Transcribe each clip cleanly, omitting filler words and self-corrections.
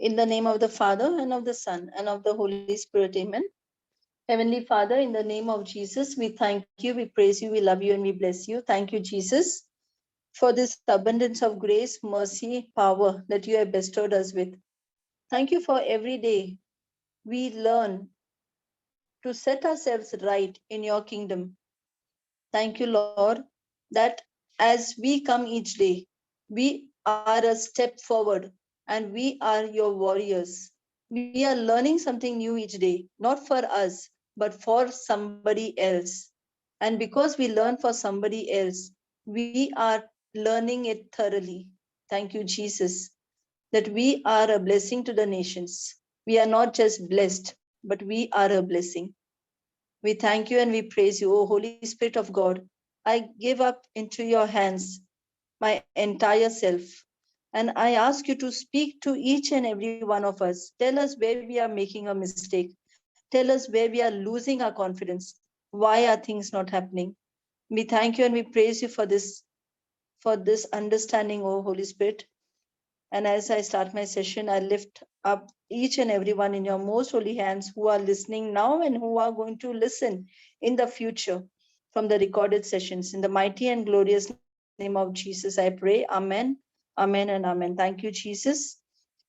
In the name of the Father, and of the Son, and of the Holy Spirit, amen. Heavenly Father, in the name of Jesus, we thank you, we praise you, we love you, and we bless you. Thank you, Jesus, for this abundance of grace, mercy, power that you have bestowed us with. Thank you for every day we learn to set ourselves right in your kingdom. Thank you, Lord, that as we come each day, we are a step forward and we are your warriors. We are learning something new each day, not for us, but for somebody else. And because we learn for somebody else, we are learning it thoroughly. Thank you, Jesus, that we are a blessing to the nations. We are not just blessed, but we are a blessing. We thank you and we praise you, O Holy Spirit of God. I give up into your hands my entire self. And I ask you to speak to each and every one of us. Tell us where we are making a mistake. Tell us where we are losing our confidence. Why are things not happening? We thank you and we praise you for this understanding, O Holy Spirit. And as I start my session, I lift up each and everyone in your most holy hands who are listening now and who are going to listen in the future from the recorded sessions. In the mighty and glorious name of Jesus, I pray. Amen, amen, and amen. Thank you, Jesus.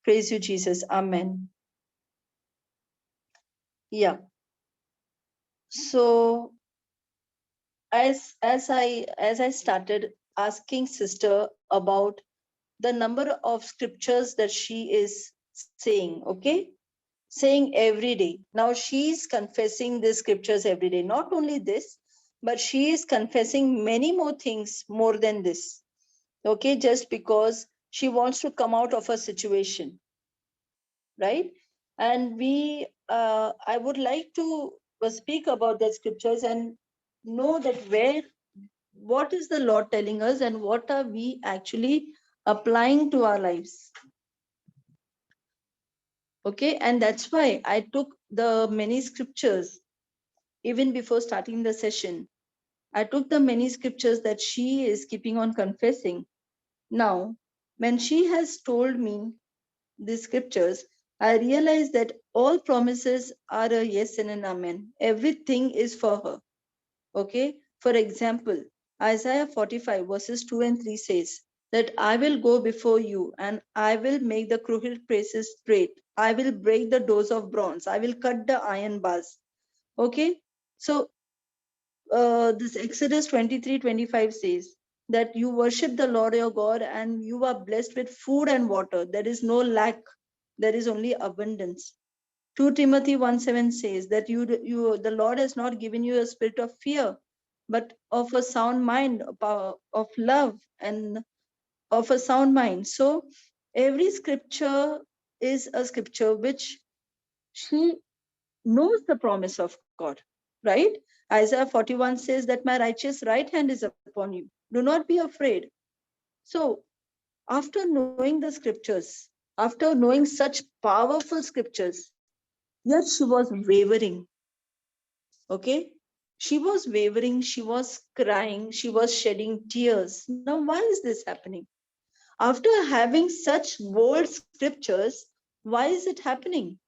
Praise you, Jesus. Amen. Yeah. So as I started asking sister about the number of scriptures that she is saying, okay? Saying every day. Now she's confessing the scriptures every day. Not only this, but she is confessing many more things more than this. Okay, just because she wants to come out of a situation, right? And I would like to speak about the scriptures and know that what is the Lord telling us and what are we actually applying to our lives. Okay, and that's why I took the many scriptures even before starting the session. I took the many scriptures that she is keeping on confessing. Now, when she has told me these scriptures, I realized that all promises are a yes and an amen. Everything is for her. Okay, for example, Isaiah 45 verses 2 and 3 says that I will go before you and I will make the crooked places straight. I will break the doors of bronze. I will cut the iron bars. Okay, so this Exodus 23:25 says that you worship the Lord your God and you are blessed with food and water. There is no lack, there is only abundance. 2 Timothy 1:7 says that the Lord has not given you a spirit of fear, but of a sound mind, of love, and of a sound mind. So every scripture is a scripture which she knows the promise of God, right? Isaiah 41 says that my righteous right hand is upon you. Do not be afraid. So after knowing the scriptures, after knowing such powerful scriptures, yet she was wavering. Okay, she was wavering, she was crying, she was shedding tears. Now why is this happening? After having such bold scriptures, why is it happening?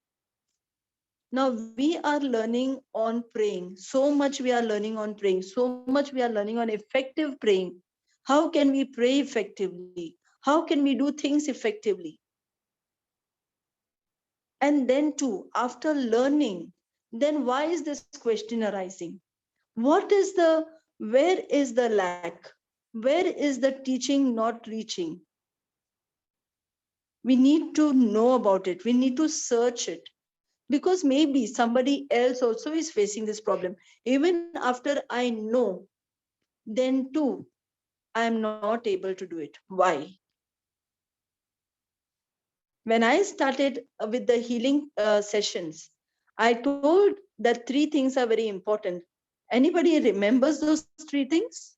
Now we are learning on praying. So much we are learning on praying. So much we are learning on effective praying. How can we pray effectively? How can we do things effectively? And then too, after learning, then why is this question arising? What is where is the lack? Where is the teaching not reaching? We need to know about it. We need to search it. Because maybe somebody else also is facing this problem. Even after I know, then too, I am not able to do it. Why? When I started with the healing sessions, I told that 3 things are very important. Anybody remembers those 3 things?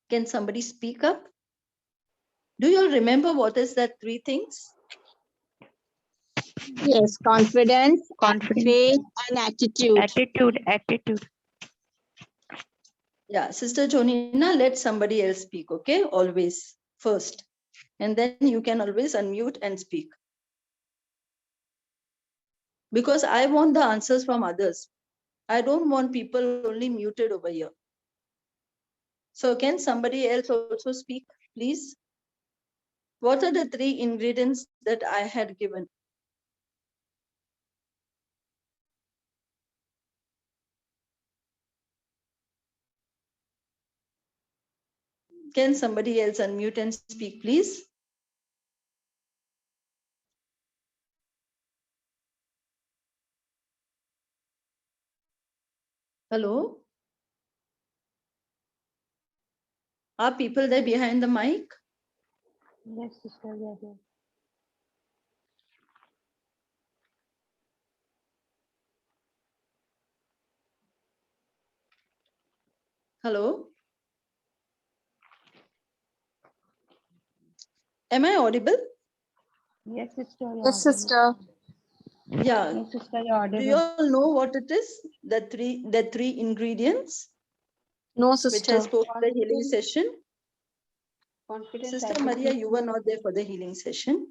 Can somebody speak up? Do you all remember what is that 3 things? Yes, confidence, faith, and attitude. Attitude. Yeah, Sister Jonina, let somebody else speak, okay? Always first. And then you can always unmute and speak. because I want the answers from others. I don't want people only muted over here. So can somebody else also speak, please? What are the 3 ingredients that I had given? Can somebody else unmute and speak, please? Hello? Are people there behind the mic? Yes, sister. Yes. Hello? Am I audible? Yes, sister. Yes, sister. Yeah. Yes, sister. Do you all know what it is? The three ingredients No, which I sister. spoke in the healing session. Confidence. Sister Maria, you were not there for the healing session.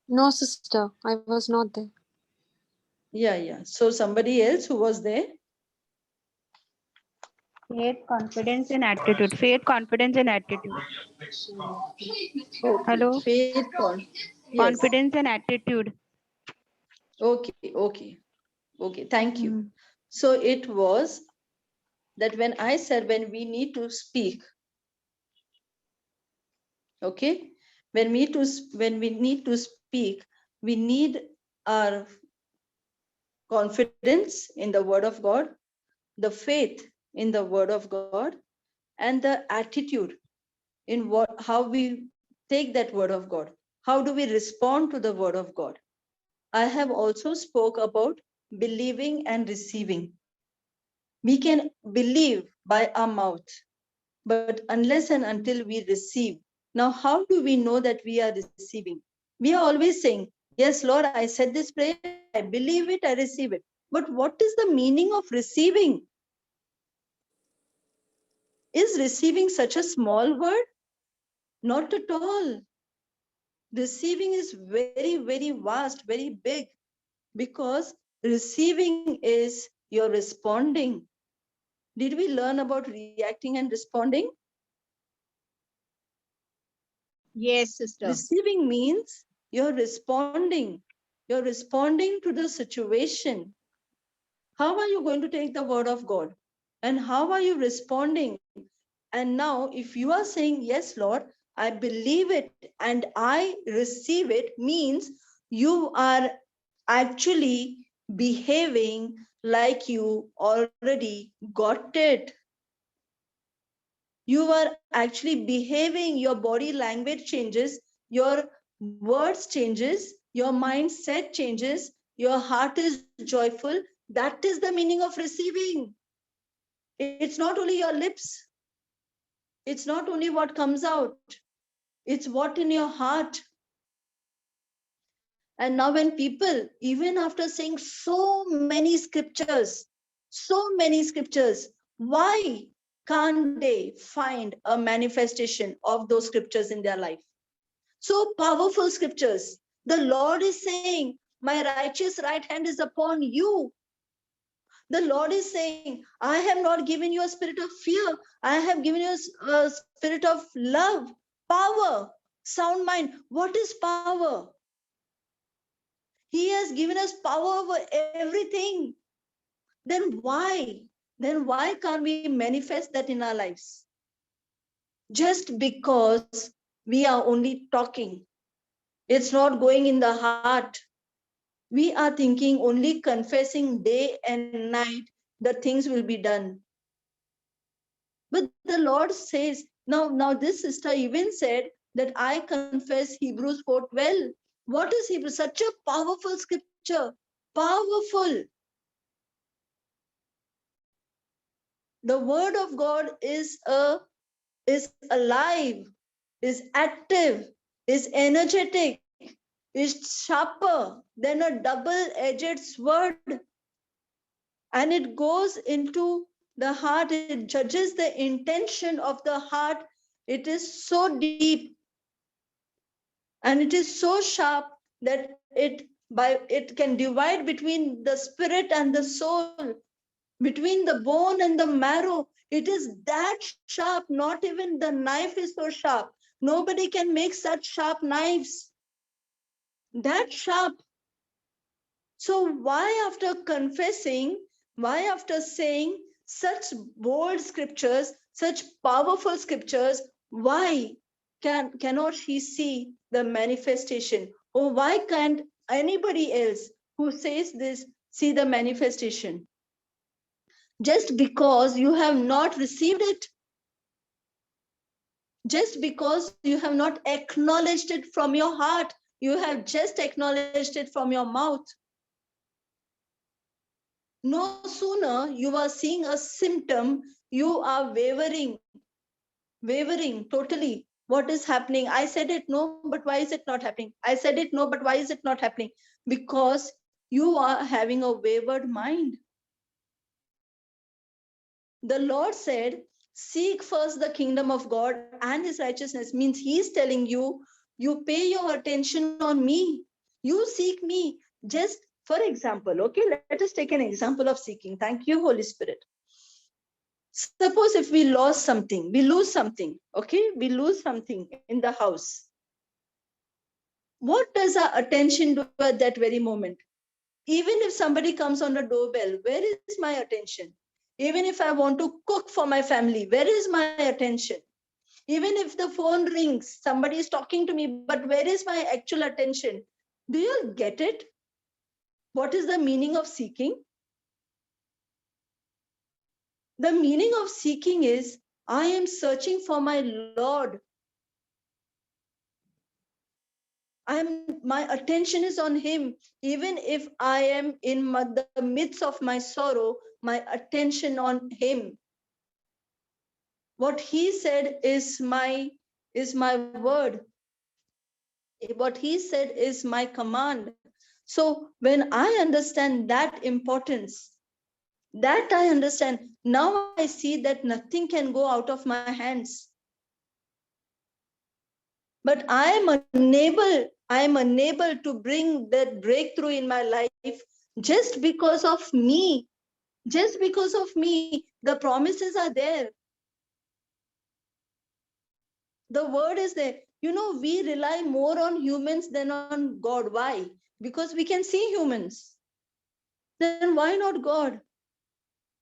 No, sister. I was not there. Yeah. So somebody else who was there? Faith, confidence, and attitude. Faith, confidence, and attitude. Okay. Hello? Faith, yes. Confidence and attitude. Okay. Thank you. So it was that when I said when we need to speak, okay, when we need to speak, we need our confidence in the word of God, the faith in the word of God, and the attitude in how we take that word of God. How do we respond to the word of God? I have also spoke about believing and receiving. We can believe by our mouth, but unless and until we receive. Now, how do we know that we are receiving? We are always saying, yes, Lord, I said this prayer, I believe it, I receive it. But what is the meaning of receiving? Is receiving such a small word? Not at all. Receiving is very, very vast, very big, because receiving is you're responding. Did we learn about reacting and responding? Yes, sister. Receiving means you're responding. You're responding to the situation. How are you going to take the word of God? And how are you responding? And now, if you are saying, yes, Lord, I believe it and I receive it, means you are actually behaving like you already got it. You are actually behaving, your body language changes, your words changes, your mindset changes, your heart is joyful. That is the meaning of receiving. It's not only your lips, it's not only what comes out, it's what in your heart. And now when people, even after saying so many scriptures, why can't they find a manifestation of those scriptures in their life? So powerful scriptures. The Lord is saying, my righteous right hand is upon you. The Lord is saying, I have not given you a spirit of fear. I have given you a spirit of love, power, sound mind. What is power? He has given us power over everything. Then why? Can't we manifest that in our lives? Just because we are only talking. It's not going in the heart. We are thinking only confessing day and night, the things will be done. But the Lord says, now this sister even said that I confess Hebrews 4:12. What is Hebrews? Such a powerful scripture. Powerful. The word of God is alive, is active, is energetic, is sharper than a double-edged sword. And it goes into the heart, it judges the intention of the heart. It is so deep and it is so sharp that it it can divide between the spirit and the soul, between the bone and the marrow. It is that sharp. Not even the knife is so sharp. Nobody can make such sharp knives. That sharp. So why after confessing, why after saying such bold scriptures, such powerful scriptures, why cannot he see the manifestation? Or why can't anybody else who says this see the manifestation? Just because you have not received it, just because you have not acknowledged it from your heart, you have just acknowledged it from your mouth. No sooner you are seeing a symptom, you are wavering totally. What is happening? I said it, no, but why is it not happening? I said it, no, but why is it not happening? Because you are having a wavered mind. The Lord said, seek first the kingdom of God and his righteousness. Means he's telling you, you pay your attention on me. You seek me. Just for example, okay, let us take an example of seeking. Thank you, Holy Spirit. Suppose if we lost something, we lose something, okay? We lose something in the house. What does our attention do at that very moment? Even if somebody comes on the doorbell, where is my attention? Even if I want to cook for my family, where is my attention? Even if the phone rings, somebody is talking to me, but where is my actual attention? Do you get it? What is the meaning of seeking? The meaning of seeking is, I am searching for my Lord. My attention is on him. Even if I am in the midst of my sorrow, my attention on him. What he said is my word. What he said is my command. So when I understand that importance, that I understand, now I see that nothing can go out of my hands. But I am unable to bring that breakthrough in my life just because of me. Just because of me. The promises are there. The word is there. You know, we rely more on humans than on God. Why? Because we can see humans. Then why not God?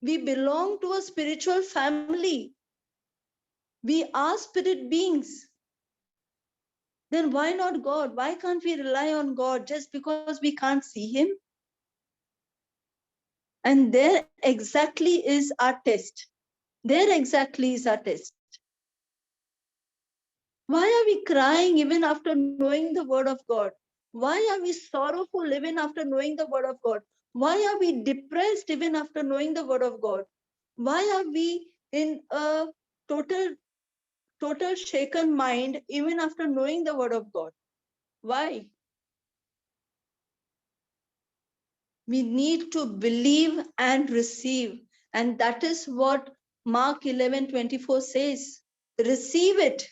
We belong to a spiritual family. We are spirit beings. Then why not God? Why can't we rely on God just because we can't see him? And there exactly is our test. There exactly is our test. Why are we crying even after knowing the word of God? Why are we sorrowful even after knowing the word of God? Why are we depressed even after knowing the word of God? Why are we in a total shaken mind even after knowing the word of God? Why? We need to believe and receive. And that is what Mark 11:24 says. Receive it.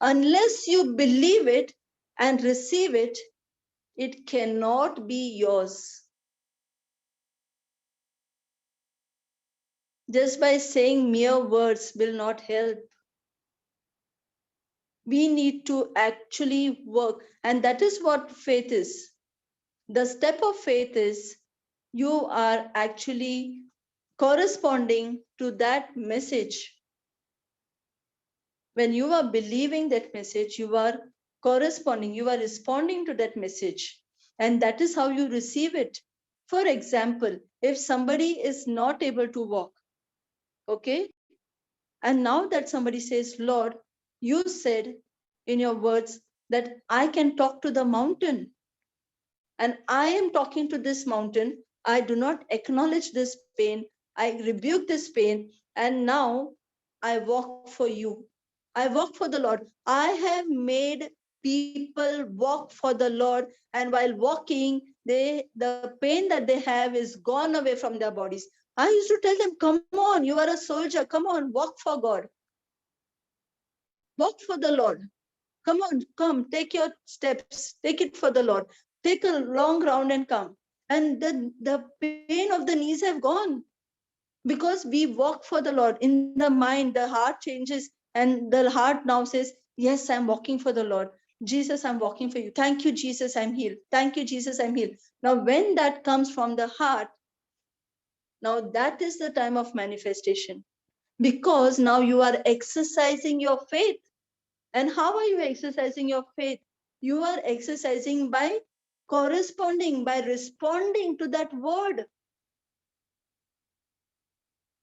Unless you believe it and receive it, it cannot be yours. Just by saying mere words will not help. We need to actually work. And that is what faith is. The step of faith is you are actually corresponding to that message. When you are believing that message, you are corresponding, you are responding to that message. And that is how you receive it. For example, if somebody is not able to walk, okay? And now that somebody says, Lord, you said in your words that I can talk to the mountain. And I am talking to this mountain. I do not acknowledge this pain. I rebuke this pain. And now I walk for you. I walk for the Lord. I have made people walk for the Lord. And while walking, the pain that they have is gone away from their bodies. I used to tell them, come on, you are a soldier. Come on, walk for God. Walk for the Lord. Come on, come, take your steps. Take it for the Lord. take a long round and come. And the pain of the knees have gone, because we walk for the Lord. In the mind, the heart changes, and the heart now says, yes, I'm walking for the Lord. Jesus, I'm walking for you. Thank you, Jesus, I'm healed. Thank you, Jesus, I'm healed. Now, when that comes from the heart, now that is the time of manifestation, because now you are exercising your faith. And how are you exercising your faith? You are exercising by corresponding, by responding to that word.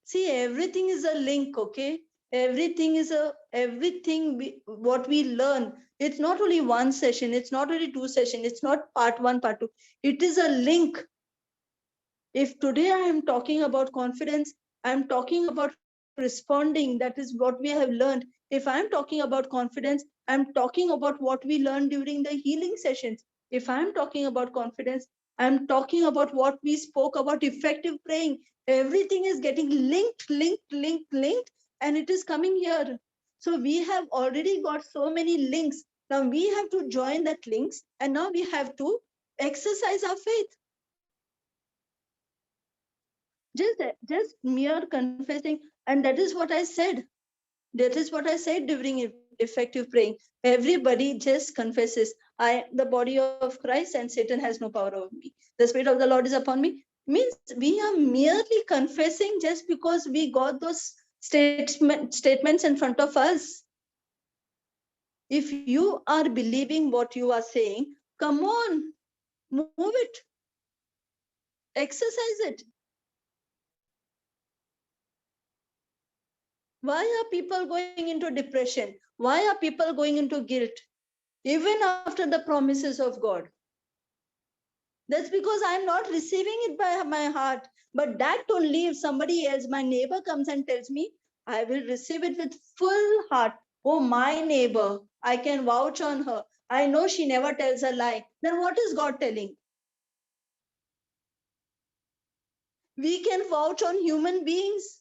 See, everything is a link, okay? Everything is what we learn. It's not only one session, it's not only two sessions, it's not part one, part two. It is a link. If today I am talking about confidence, I'm talking about responding. That is what we have learned. If I'm talking about confidence, I'm talking about what we learned during the healing sessions. If I'm talking about confidence, I'm talking about what we spoke about effective praying. Everything is getting linked, and it is coming here. So we have already got so many links. Now we have to join that links, and now we have to exercise our faith. Just mere confessing, and that is what I said. That is what I said during effective praying. Everybody just confesses, I am the body of Christ, and Satan has no power over me. The Spirit of the Lord is upon me. Means we are merely confessing just because we got those statements in front of us. If you are believing what you are saying, come on, move it, exercise it. Why are people going into depression? Why are people going into guilt? Even after the promises of God. That's because I'm not receiving it by my heart. But that only if somebody else, my neighbor comes and tells me, I will receive it with full heart. Oh, my neighbor, I can vouch on her. I know she never tells a lie. Then what is God telling? We can vouch on human beings.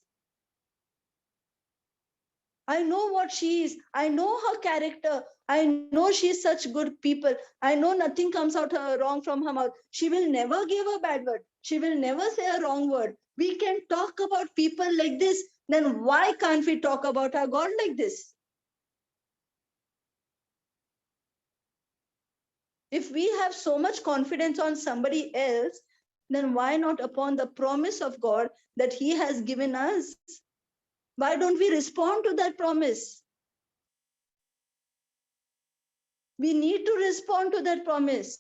I know what she is. I know her character. I know she's such good people. I know nothing comes out wrong from her mouth. She will never give a bad word. She will never say a wrong word. We can talk about people like this. Then why can't we talk about our God like this? If we have so much confidence on somebody else, then why not upon the promise of God that He has given us? Why don't we respond to that promise? We need to respond to that promise.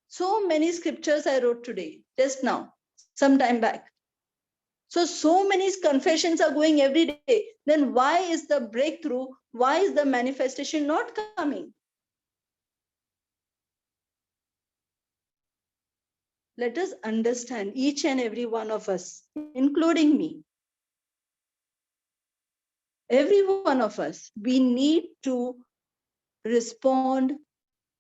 So many scriptures I wrote today, just now, some time back. So many confessions are going every day. Then why is the breakthrough, why is the manifestation not coming? Let us understand, each and every one of us, including me, every one of us, we need to respond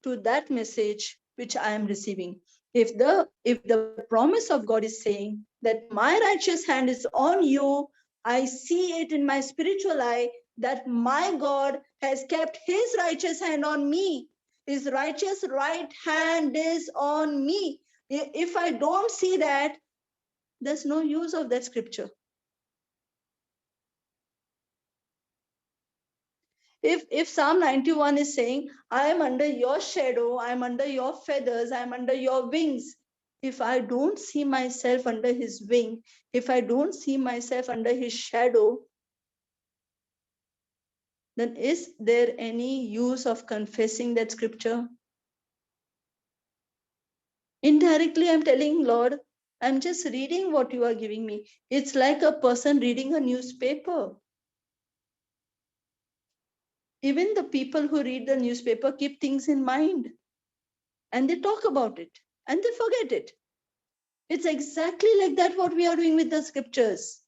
to that message which I am receiving. If the promise of God is saying that my righteous hand is on you, I see it in my spiritual eye that my God has kept His righteous hand on me. His righteous right hand is on me. If I don't see that, there's no use of that scripture. If Psalm 91 is saying, I am under your shadow, I am under your feathers, I am under your wings. If I don't see myself under his wing, if I don't see myself under his shadow, then is there any use of confessing that scripture? Indirectly, I'm telling Lord, I'm just reading what you are giving me. It's like a person reading a newspaper. Even the people who read the newspaper keep things in mind, and they talk about it and they forget it. It's exactly like that what we are doing with the scriptures.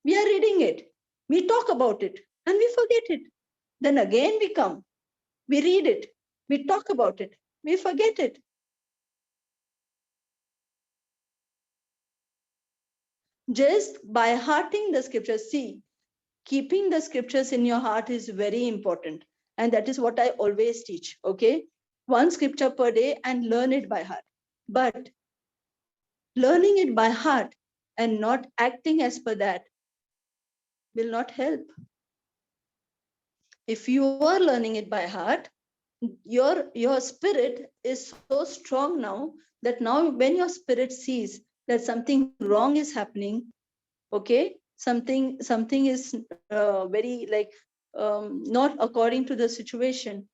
We are reading it, we talk about it, and we forget it. Then again we come, we read it, we talk about it, we forget it. Just by hearting the scriptures, see, keeping the scriptures in your heart is very important. And that is what I always teach, okay? one scripture per day and learn it by heart. But learning it by heart and not acting as per that will not help. If you are learning it by heart, your spirit is so strong now that now when your spirit sees that something wrong is happening, okay, something is very like not according to the situation,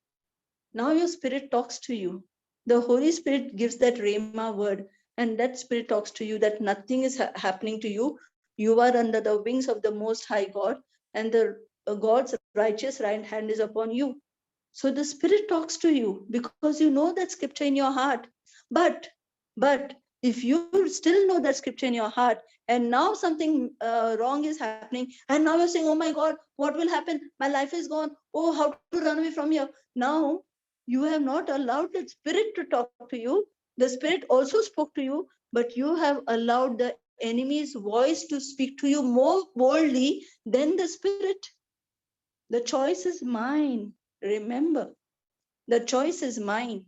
now your spirit talks to you. The Holy Spirit gives that Rhema word, and that spirit talks to you that nothing is happening to you. You are under the wings of the Most High God, and the God's righteous right hand is upon you. So the spirit talks to you because you know that scripture in your heart. But if you still know that scripture in your heart, and now something wrong is happening, and now you're saying, oh my God, what will happen? My life is gone. Oh, how to run away from here? Now you have not allowed the spirit to talk to you. The spirit also spoke to you, but you have allowed the enemy's voice to speak to you more boldly than the spirit. The choice is mine. Remember, the choice is mine.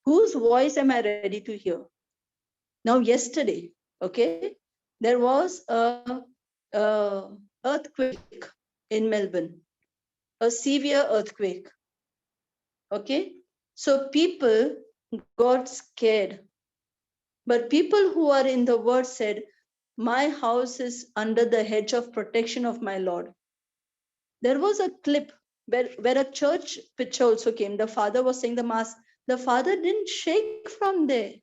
Whose voice am I ready to hear? Now, yesterday, okay, there was a earthquake in Melbourne, a severe earthquake. Okay, so people got scared, but people who are in the word said, "My house is under the hedge of protection of my Lord." There was a clip where a church picture also came. The father was saying the mass. The father didn't shake from there.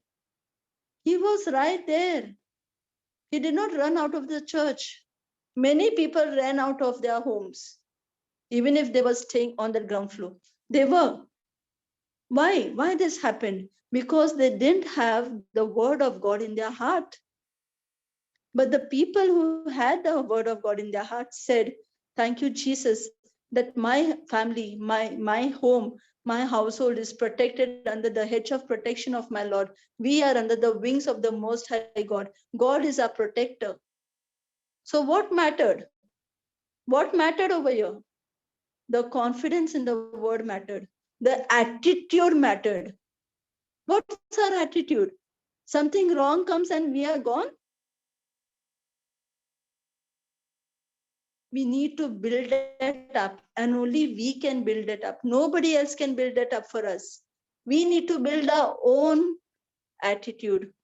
He was right there. He did not run out of the church. Many people ran out of their homes, even if they were staying on the ground floor. They were. Why? Why this happened? Because they didn't have the word of God in their heart. But the people who had the word of God in their heart said, "Thank you, Jesus, that my family, my home, my household is protected under the hedge of protection of my Lord. We are under the wings of the Most High God. God is our protector." So what mattered? What mattered over here? The confidence in the word mattered. The attitude mattered. What's our attitude? Something wrong comes and we are gone? We need to build it up, and only we can build it up. Nobody else can build it up for us. We need to build our own attitude.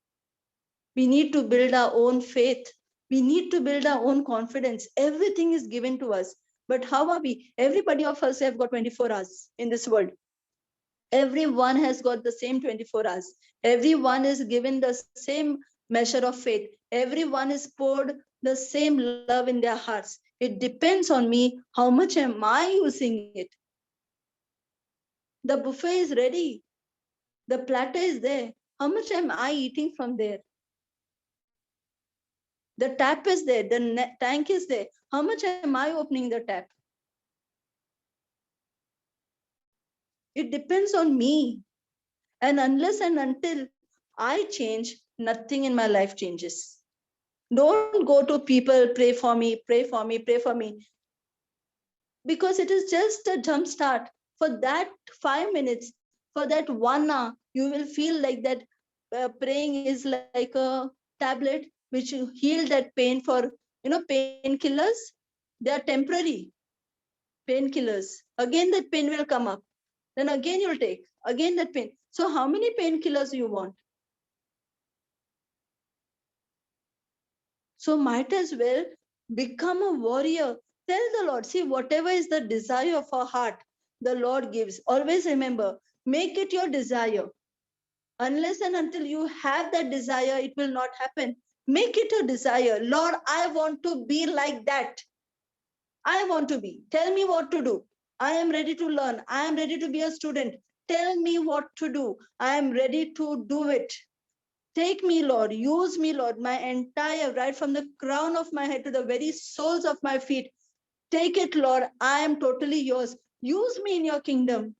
We need to build our own faith. We need to build our own confidence. Everything is given to us. But how are we? Everybody of us have got 24 hours in this world. Everyone has got the same 24 hours. Everyone is given the same measure of faith. Everyone is poured the same love in their hearts. It depends on me. How much am I using it? The buffet is ready. The platter is there. How much am I eating from there? The tap is there. The tank is there. How much am I opening the tap? It depends on me. And unless and until I change, nothing in my life changes. Don't go to people, pray for me, pray for me, pray for me. Because it is just a jump start. For that 5 minutes, for that 1 hour, you will feel like that praying is like a tablet which will heal that pain for, painkillers. They are temporary painkillers. Again, that pain will come up. Then again, you'll take, again that pain. So how many painkillers you want? So might as well become a warrior. Tell the Lord, see, whatever is the desire of our heart, the Lord gives. Always remember, make it your desire. Unless and until you have that desire, it will not happen. Make it a desire. Lord, I want to be like that. I want to be. Tell me what to do. I am ready to learn. I am ready to be a student. Tell me what to do. I am ready to do it. Take me, Lord. Use me, Lord. My entire, right from the crown of my head to the very soles of my feet. Take it, Lord. I am totally yours. Use me in your kingdom.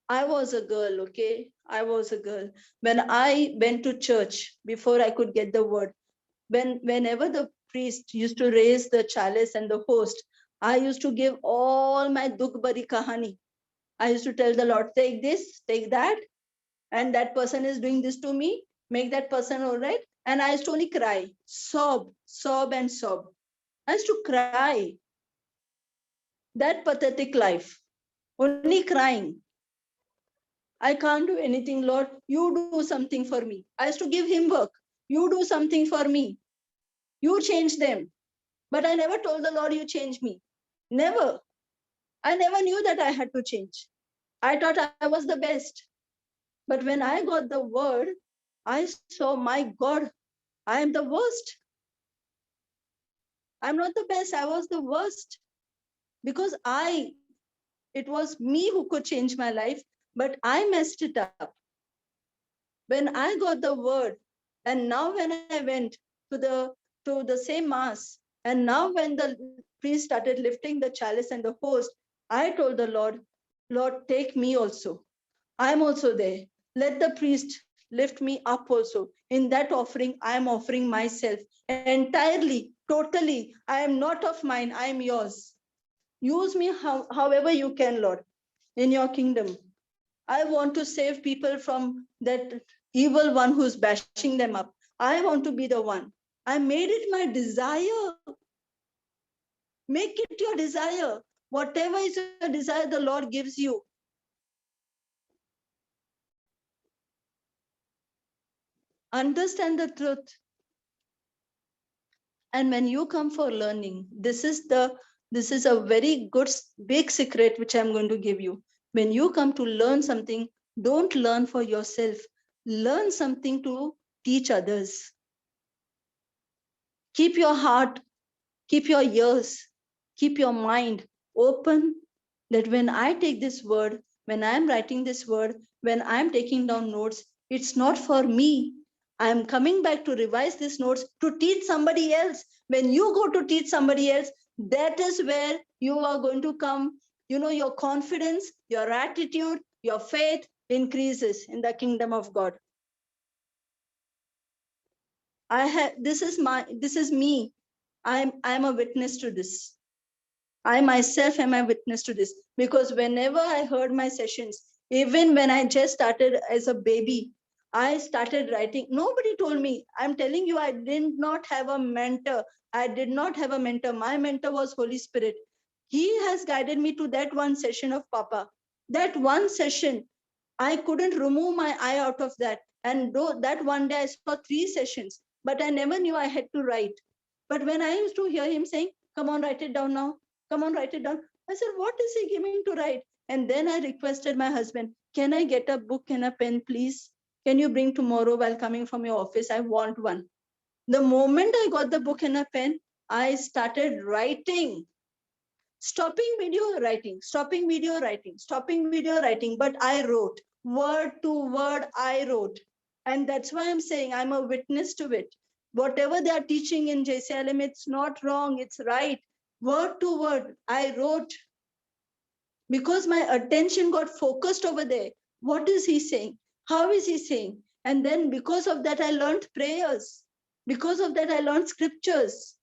I was a girl, okay? I was a girl. When I went to church, before I could get the word, whenever the priest used to raise the chalice and the host, I used to give all my dukh bari kahani. I used to tell the Lord, take this, take that, and that person is doing this to me, make that person all right. And I used to only cry, sob, sob and sob. I used to cry. That pathetic life, only crying. I can't do anything, Lord. You do something for me. I used to give him work. You do something for me. You change them. But I never told the Lord, you change me. Never. I never knew that I had to change. I thought I was the best. But when I got the word, I saw, my God, I am the worst. I'm not the best. I was the worst. Because it was me who could change my life, but I messed it up. When I got the word, and now when I went to the same mass, and now when the priest started lifting the chalice and the host, I told the Lord, Lord, take me also. I'm also there. Let the priest lift me up also. In that offering, I am offering myself entirely, totally. I am not of mine, I am yours. Use me however you can, Lord, in your kingdom. I want to save people from that evil one who's bashing them up. I want to be the one. I made it my desire. Make it your desire. Whatever is your desire, the Lord gives you. Understand the truth. And when you come for learning, this is a very good big secret which I'm going to give you. When you come to learn something, don't learn for yourself. Learn something to teach others. Keep your heart, keep your ears, keep your mind open, that when I take this word, when I'm writing this word, when I'm taking down notes, it's not for me. I'm coming back to revise these notes to teach somebody else. When you go to teach somebody else, that is where you are going to come. Your confidence, your attitude, your faith increases in the kingdom of God. This is me. I'm a witness to this. I myself am a witness to this, because whenever I heard my sessions, even when I just started as a baby, I started writing. Nobody told me. I'm telling you, I did not have a mentor. I did not have a mentor. My mentor was Holy Spirit. He has guided me to that one session of Papa. That one session, I couldn't remove my eye out of that. And though that one day I saw 3 sessions, but I never knew I had to write. But when I used to hear him saying, come on, write it down now. Come on, write it down. I said, what is he giving to write? And then I requested my husband, can I get a book and a pen, please? Can you bring tomorrow while coming from your office? I want one. The moment I got the book and a pen, I started writing. Stopping video writing, stopping video writing, stopping video writing. But I wrote, word to word, I wrote. And that's why I'm saying I'm a witness to it. Whatever they are teaching in JCLM, it's not wrong, it's right. Word to word, I wrote, because my attention got focused over there. What is he saying? How is he saying? And then because of that, I learned prayers. Because of that, I learned scriptures.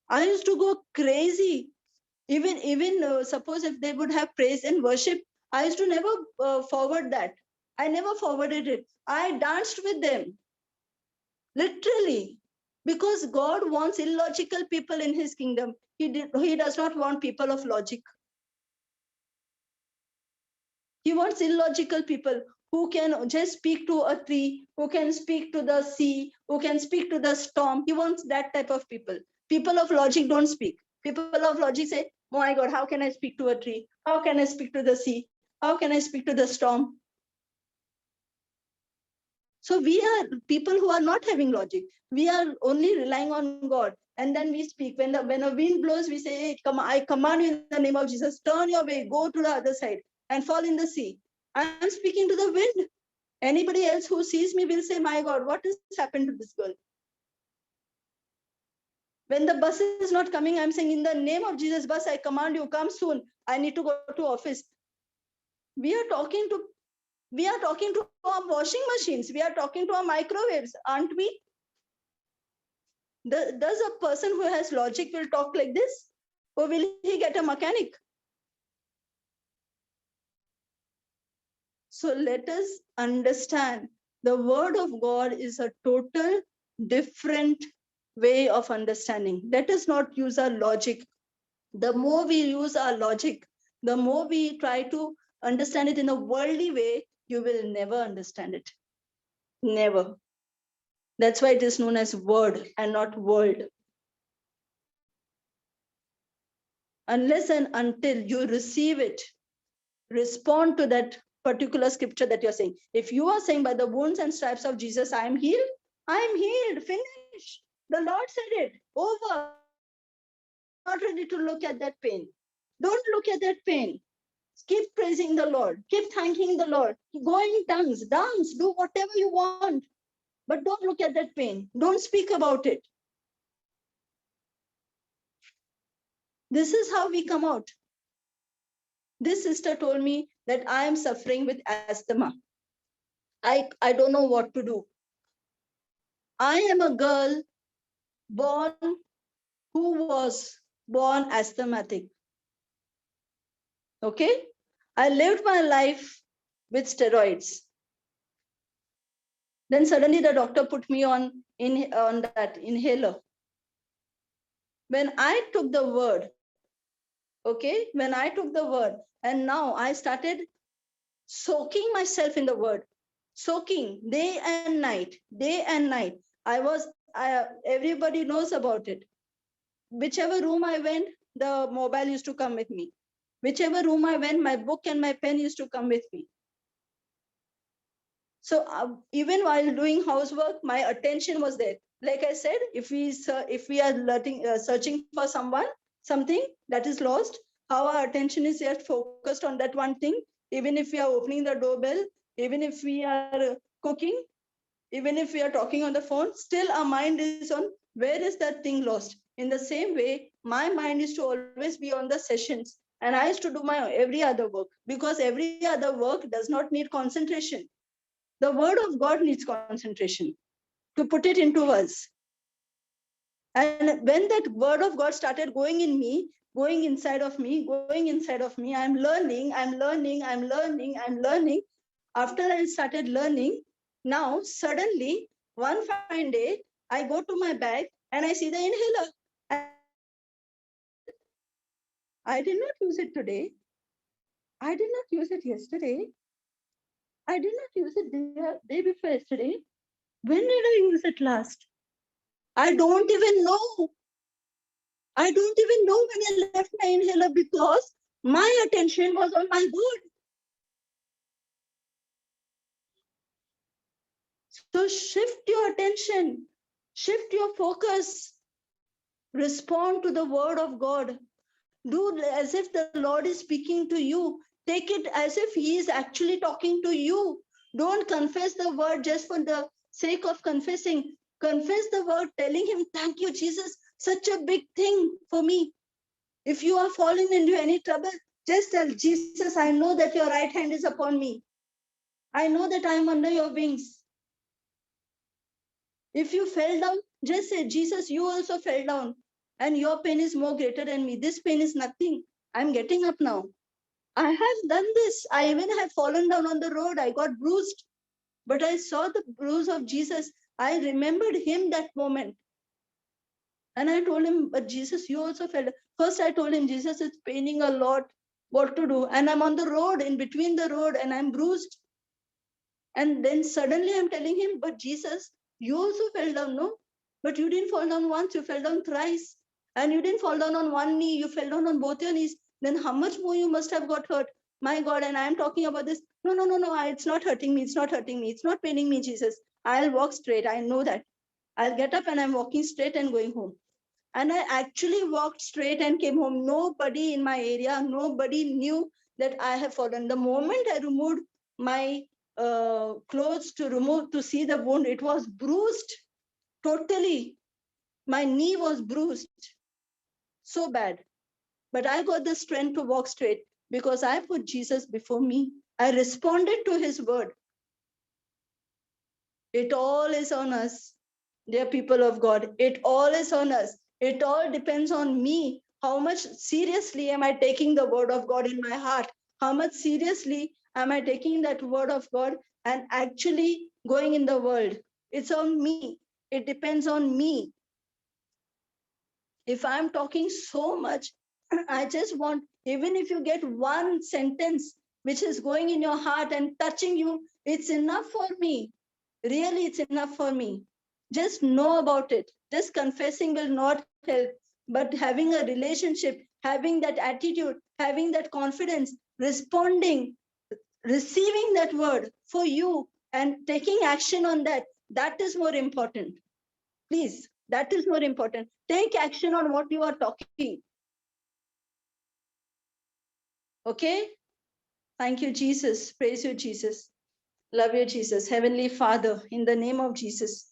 I used to go crazy. Even suppose if they would have praise and worship, I used to never forward that. I never forwarded it. I danced with them, literally, because God wants illogical people in his kingdom. He does not want people of logic. He wants illogical people who can just speak to a tree, who can speak to the sea, who can speak to the storm. He wants that type of people. People of logic don't speak. People of logic say, oh my God, how can I speak to a tree? How can I speak to the sea? How can I speak to the storm? So we are people who are not having logic. We are only relying on God. And then we speak. When a wind blows, we say, hey, come, I command you in the name of Jesus, turn your way, go to the other side and fall in the sea. I'm speaking to the wind. Anybody else who sees me will say, my God, what has happened to this girl? When the bus is not coming, I'm saying, in the name of Jesus, bus, I command you, come soon. I need to go to office. We are talking to our washing machines. We are talking to our microwaves, aren't we? Does a person who has logic will talk like this? Or will he get a mechanic? So let us understand the word of God is a total different way of understanding. Let us not use our logic. The more we use our logic, the more we try to understand it in a worldly way, you will never understand it. Never. That's why it is known as word and not world. Unless and until you receive it, respond to that particular scripture that you're saying. If you are saying by the wounds and stripes of Jesus, I am healed, I am healed, finish. The Lord said it, over. Not ready to look at that pain. Don't look at that pain. Keep praising the Lord. Keep thanking the Lord. Go in tongues, dance, do whatever you want. But don't look at that pain. Don't speak about it. This is how we come out. This sister told me that I am suffering with asthma. I don't know what to do. I am a girl born who was born asthmatic. Okay? I lived my life with steroids. Then suddenly the doctor put me on that inhaler. When I took the word, okay, when I took the word, and now I started soaking myself in the word, soaking day and night, day and night. Everybody knows about it. Whichever room I went, the mobile used to come with me. Whichever room I went, my book and my pen used to come with me. So even while doing housework, my attention was there. Like I said, if we are searching for something that is lost, how our attention is yet focused on that one thing. Even if we are opening the doorbell, even if we are cooking, even if we are talking on the phone, still our mind is on where is that thing lost. In the same way, my mind is to always be on the sessions, and I used to do my every other work, because every other work does not need concentration. The word of God needs concentration to put it into us. And when that word of God started going in me, going inside of me, I'm learning. After I started learning, now suddenly one fine day, I go to my bag and I see the inhaler. I did not use it today. I did not use it yesterday. I did not use it day before yesterday. When did I use it last? I don't even know. I don't even know when I left my inhaler, because my attention was on my word. So shift your attention, shift your focus, respond to the word of God. Do as if the Lord is speaking to you. Take it as if He is actually talking to you. Don't confess the word just for the sake of confessing. Confess the word, telling Him, thank you, Jesus, such a big thing for me. If you are falling into any trouble, just tell Jesus, I know that your right hand is upon me. I know that I am under your wings. If you fell down, just say, Jesus, you also fell down, and your pain is more greater than me. This pain is nothing. I'm getting up now. I have done this. I even have fallen down on the road. I got bruised, but I saw the bruise of Jesus. I remembered Him that moment. And I told Him, but Jesus, you also fell. First, I told Him, Jesus, it's paining a lot. What to do? And I'm on the road, in between the road, and I'm bruised. And then suddenly I'm telling Him, but Jesus, you also fell down, no? But you didn't fall down once, you fell down thrice. And you didn't fall down on one knee, you fell down on both your knees. Then how much more you must have got hurt? My God, and I'm talking about this. No, it's not hurting me. It's not hurting me. It's not paining me, Jesus. I'll walk straight. I know that. I'll get up and I'm walking straight and going home. And I actually walked straight and came home. Nobody in my area, nobody knew that I have fallen. The moment I removed my clothes to see the wound, it was bruised totally. My knee was bruised so bad. But I got the strength to walk straight because I put Jesus before me. I responded to His word. It all is on us, dear people of God. It all is on us. It all depends on me. How much seriously am I taking the word of God in my heart? How much seriously Am I taking that word of God and actually going in the world? It's on me. It depends on me. If I'm talking so much, I just want, even if you get one sentence which is going in your heart and touching you, it's enough for me. Really, it's enough for me. Just know about it. Just confessing will not help. But having a relationship, having that attitude, having that confidence, responding, receiving that word for you and taking action on that, that is more important. Please, that is more important. Take action on what you are talking. Okay? Thank you, Jesus. Praise you, Jesus. Love you, Jesus. Heavenly Father, in the name of Jesus,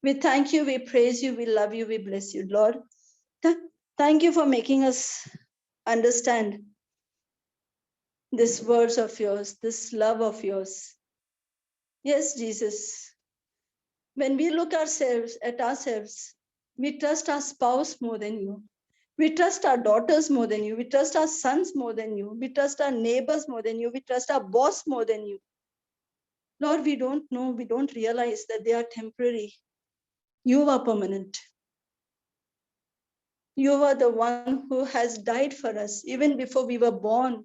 we thank you, we praise you, we love you, we bless you, Lord. Thank you for making us understand these words of yours, this love of yours. Yes, Jesus. When we look at ourselves, we trust our spouse more than you. We trust our daughters more than you. We trust our sons more than you. We trust our neighbors more than you. We trust our boss more than you. Lord, we don't know, we don't realize that they are temporary. You are permanent. You are the one who has died for us even before we were born.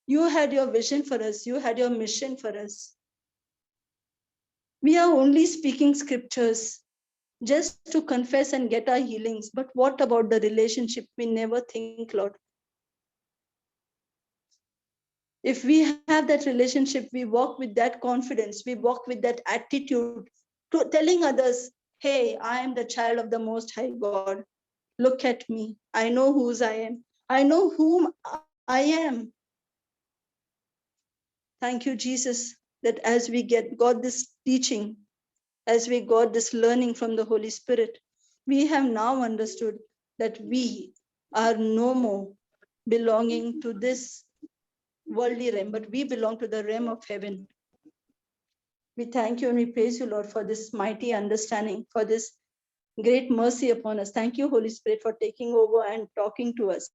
You had your vision for us. You had your mission for us. We are only speaking scriptures just to confess and get our healings. But what about the relationship? We never think, Lord. If we have that relationship, we walk with that confidence, we walk with that attitude, to telling others, hey, I am the child of the Most High God. Look at me. I know whose I am. I know whom I am. Thank you, Jesus, that as we got this teaching, as we got this learning from the Holy Spirit, we have now understood that we are no more belonging to this worldly realm, but we belong to the realm of heaven. We thank you and we praise you, Lord, for this mighty understanding, for this great mercy upon us. Thank you, Holy Spirit, for taking over and talking to us,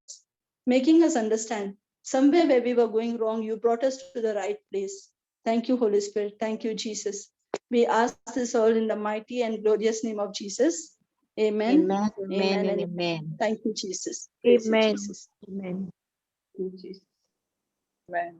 making us understand somewhere where we were going wrong, you brought us to the right place. Thank you, Holy Spirit. Thank you, Jesus. We ask this all in the mighty and glorious name of Jesus. Amen. Amen, amen, Amen. and And amen. thank you, Jesus. Praise you, Amen. Jesus. Amen. Thank you, Jesus. Amen.